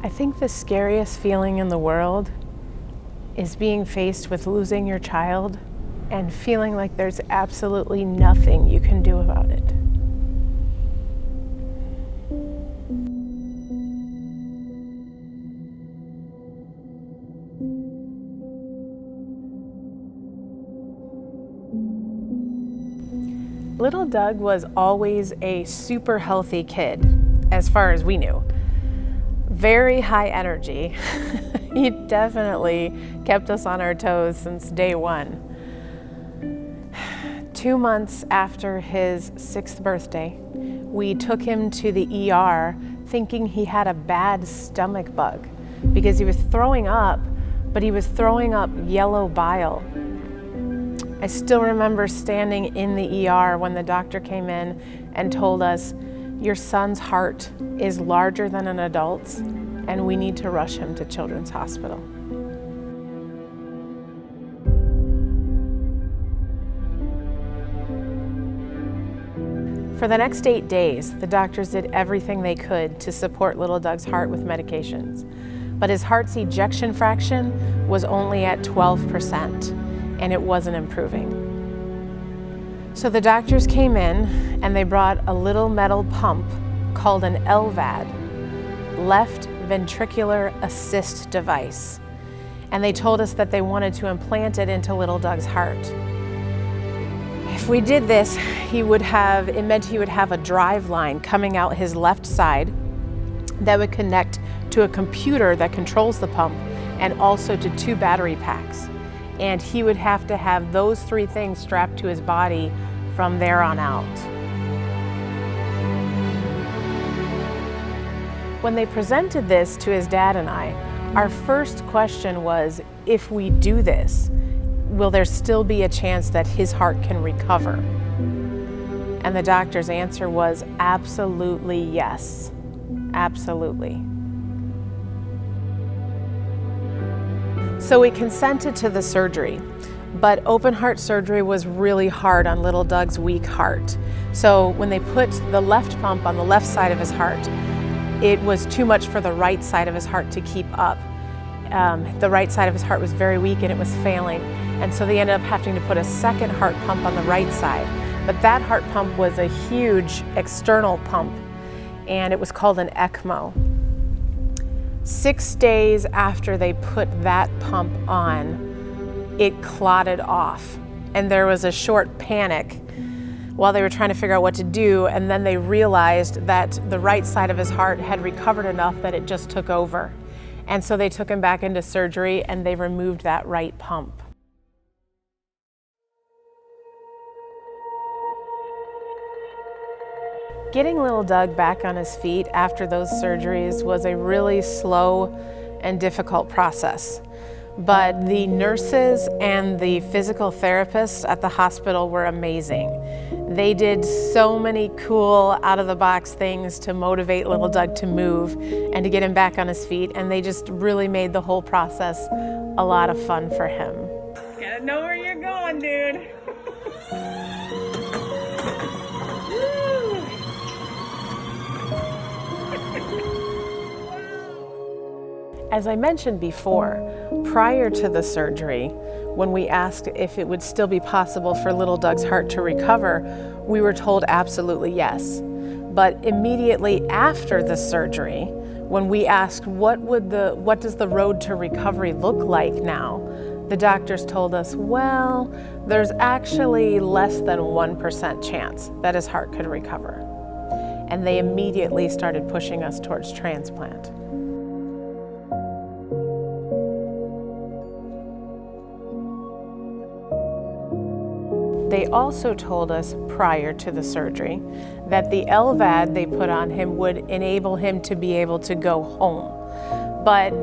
I think the scariest feeling in the world is being faced with losing your child and feeling like there's absolutely nothing you can do about it. Little Doug was always a super healthy kid, as far as we knew. Very high energy. He definitely kept us on our toes since day one. 2 months after his 6th birthday, we took him to the ER thinking he had a bad stomach bug because he was throwing up, but he was throwing up yellow bile. I still remember standing in the ER when the doctor came in and told us, "Your son's heart is larger than an adult's, and we need to rush him to Children's Hospital." For the next 8 days, the doctors did everything they could to support little Doug's heart with medications, but his heart's ejection fraction was only at 12%, and it wasn't improving. So the doctors came in and they brought a little metal pump called an LVAD, left ventricular assist device. And they told us that they wanted to implant it into little Doug's heart. If we did this, it meant he would have a drive line coming out his left side that would connect to a computer that controls the pump and also to 2 battery packs. And he would have to have those 3 things strapped to his body from there on out. When they presented this to his dad and I, our first question was, if we do this, will there still be a chance that his heart can recover? And the doctor's answer was absolutely yes, absolutely. So we consented to the surgery, but open heart surgery was really hard on little Doug's weak heart. So when they put the left pump on the left side of his heart, it was too much for the right side of his heart to keep up. The right side of his heart was very weak and it was failing. And so they ended up having to put a second heart pump on the right side. But that heart pump was a huge external pump, and it was called an ECMO. 6 days after they put that pump on, it clotted off. And there was a short panic while they were trying to figure out what to do, and then they realized that the right side of his heart had recovered enough that it just took over. And so they took him back into surgery and they removed that right pump. Getting little Doug back on his feet after those surgeries was a really slow and difficult process. But the nurses and the physical therapists at the hospital were amazing. They did so many cool out-of-the-box things to motivate little Doug to move and to get him back on his feet, and they just really made the whole process a lot of fun for him. Gotta know where you're going, dude. As I mentioned before, prior to the surgery, when we asked if it would still be possible for little Doug's heart to recover, we were told absolutely yes. But immediately after the surgery, when we asked what does the road to recovery look like now, the doctors told us, well, there's actually less than 1% chance that his heart could recover. And they immediately started pushing us towards transplant. They also told us prior to the surgery that the LVAD they put on him would enable him to be able to go home. But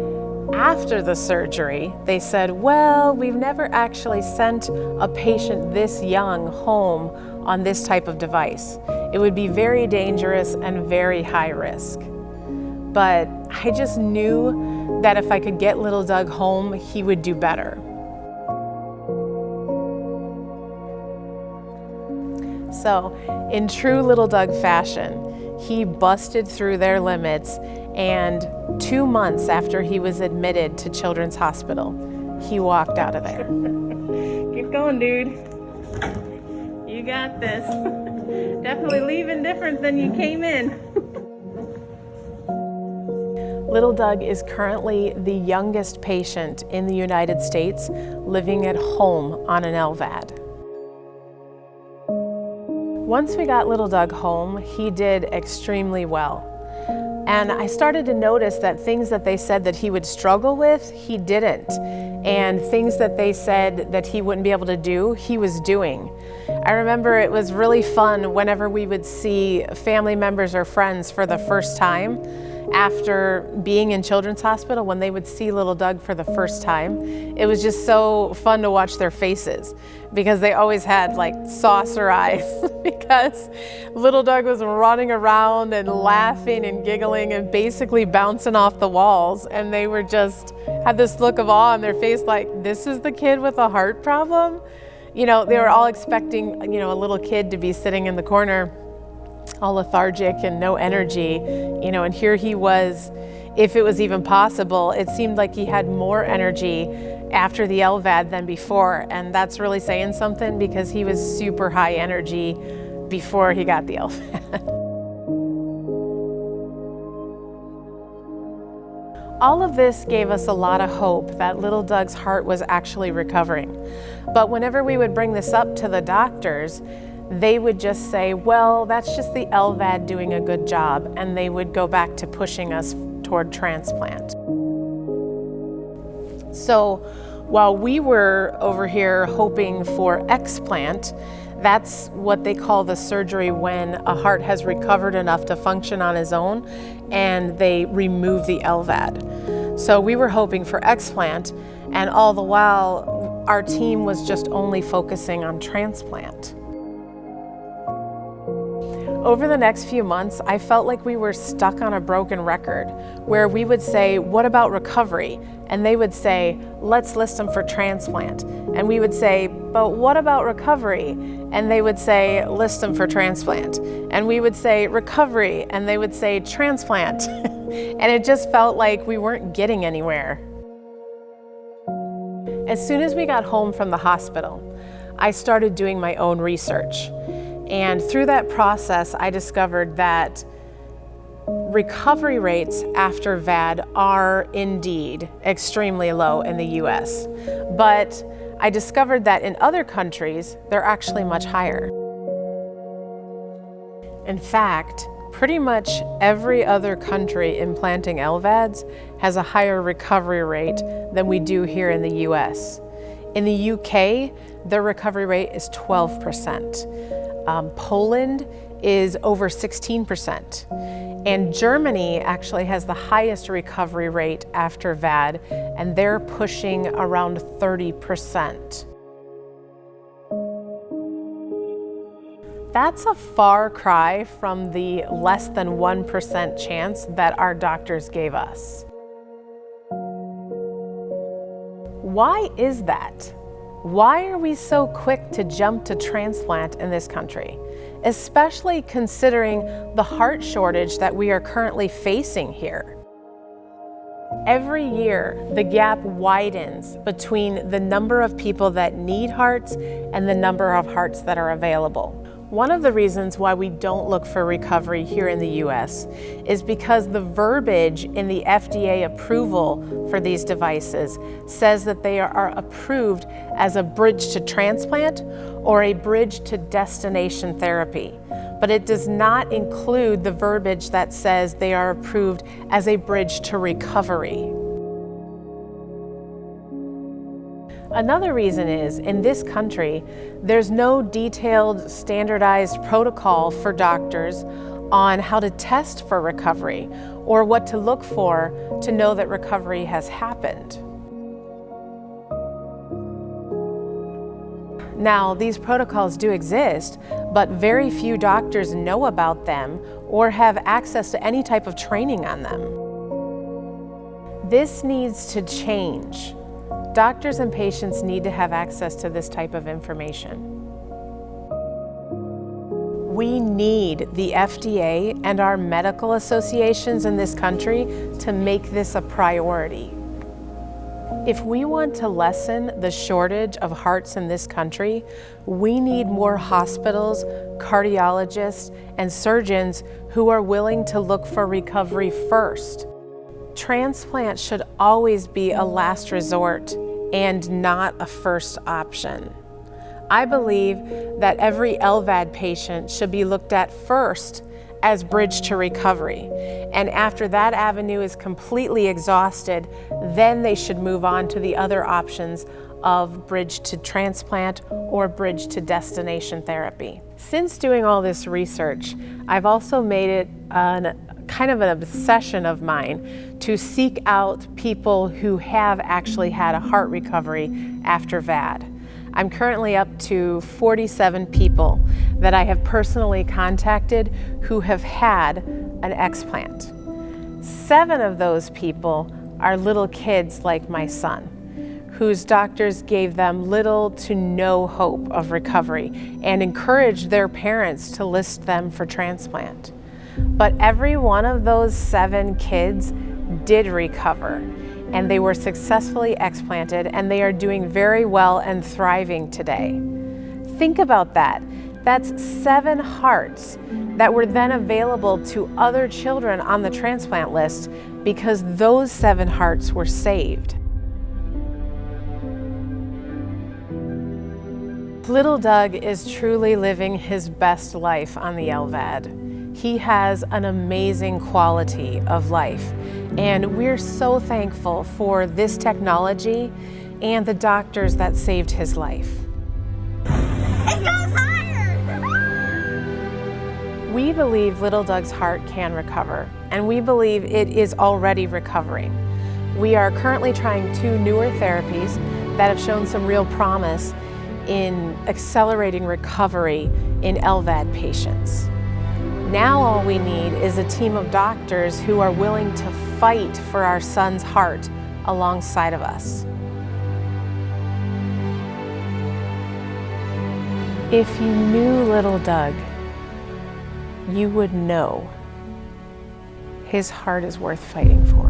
after the surgery, they said, well, we've never actually sent a patient this young home on this type of device. It would be very dangerous and very high risk. but I just knew that if I could get little Doug home, he would do better. So, in true little Doug fashion, he busted through their limits, and 2 months after he was admitted to Children's Hospital, he walked out of there. Keep going, dude. You got this. Definitely leaving different than you came in. Little Doug is currently the youngest patient in the United States living at home on an LVAD. Once we got little Doug home, he did extremely well. And I started to notice that things that they said that he would struggle with, he didn't. And things that they said that he wouldn't be able to do, he was doing. I remember it was really fun whenever we would see family members or friends for the first time after being in Children's Hospital. When they would see little Doug for the first time, it was just so fun to watch their faces, because they always had like saucer eyes because little Doug was running around and laughing and giggling and basically bouncing off the walls, and they were just had this look of awe on their face, like, this is the kid with a heart problem? You know, they were all expecting, you know, a little kid to be sitting in the corner all lethargic and no energy, you know, and here he was. If it was even possible, it seemed like he had more energy after the LVAD than before, and that's really saying something, because he was super high energy before he got the LVAD. All of this gave us a lot of hope that little Doug's heart was actually recovering. But whenever we would bring this up to the doctors, they would just say, well, that's just the LVAD doing a good job, and they would go back to pushing us toward transplant. So while we were over here hoping for explant, that's what they call the surgery when a heart has recovered enough to function on its own and they remove the LVAD. So we were hoping for explant, and all the while our team was just only focusing on transplant. Over the next few months, I felt like we were stuck on a broken record, where we would say, what about recovery? And they would say, let's list them for transplant. And we would say, but what about recovery? And they would say, list them for transplant. And we would say, recovery, and they would say, transplant. And it just felt like we weren't getting anywhere. As soon as we got home from the hospital, I started doing my own research. And through that process, I discovered that recovery rates after VAD are indeed extremely low in the US. But I discovered that in other countries, they're actually much higher. In fact, pretty much every other country implanting LVADs has a higher recovery rate than we do here in the US. In the UK, their recovery rate is 12%. Poland is over 16%. And Germany actually has the highest recovery rate after VAD, and they're pushing around 30%. That's a far cry from the less than 1% chance that our doctors gave us. Why is that? Why are we so quick to jump to transplant in this country, especially considering the heart shortage that we are currently facing here? Every year, the gap widens between the number of people that need hearts and the number of hearts that are available. One of the reasons why we don't look for recovery here in the US is because the verbiage in the FDA approval for these devices says that they are approved as a bridge to transplant or a bridge to destination therapy. But it does not include the verbiage that says they are approved as a bridge to recovery. Another reason is, in this country, there's no detailed, standardized protocol for doctors on how to test for recovery or what to look for to know that recovery has happened. Now, these protocols do exist, but very few doctors know about them or have access to any type of training on them. This needs to change. Doctors and patients need to have access to this type of information. We need the FDA and our medical associations in this country to make this a priority. If we want to lessen the shortage of hearts in this country, we need more hospitals, cardiologists, and surgeons who are willing to look for recovery first. Transplant should always be a last resort and not a first option. I believe that every LVAD patient should be looked at first as bridge to recovery. And after that avenue is completely exhausted, then they should move on to the other options of bridge to transplant or bridge to destination therapy. Since doing all this research, I've also made it kind of an obsession of mine to seek out people who have actually had a heart recovery after VAD. I'm currently up to 47 people that I have personally contacted who have had an explant. 7 of those people are little kids like my son, whose doctors gave them little to no hope of recovery and encouraged their parents to list them for transplant. But every one of those 7 kids did recover, and they were successfully explanted, and they are doing very well and thriving today. Think about that. That's 7 hearts that were then available to other children on the transplant list because those 7 hearts were saved. Little Doug is truly living his best life on the LVAD. He has an amazing quality of life, and we're so thankful for this technology and the doctors that saved his life. It goes higher! We believe little Doug's heart can recover, and we believe it is already recovering. We are currently trying 2 newer therapies that have shown some real promise in accelerating recovery in LVAD patients. Now all we need is a team of doctors who are willing to fight for our son's heart alongside of us. If you knew little Doug, you would know his heart is worth fighting for.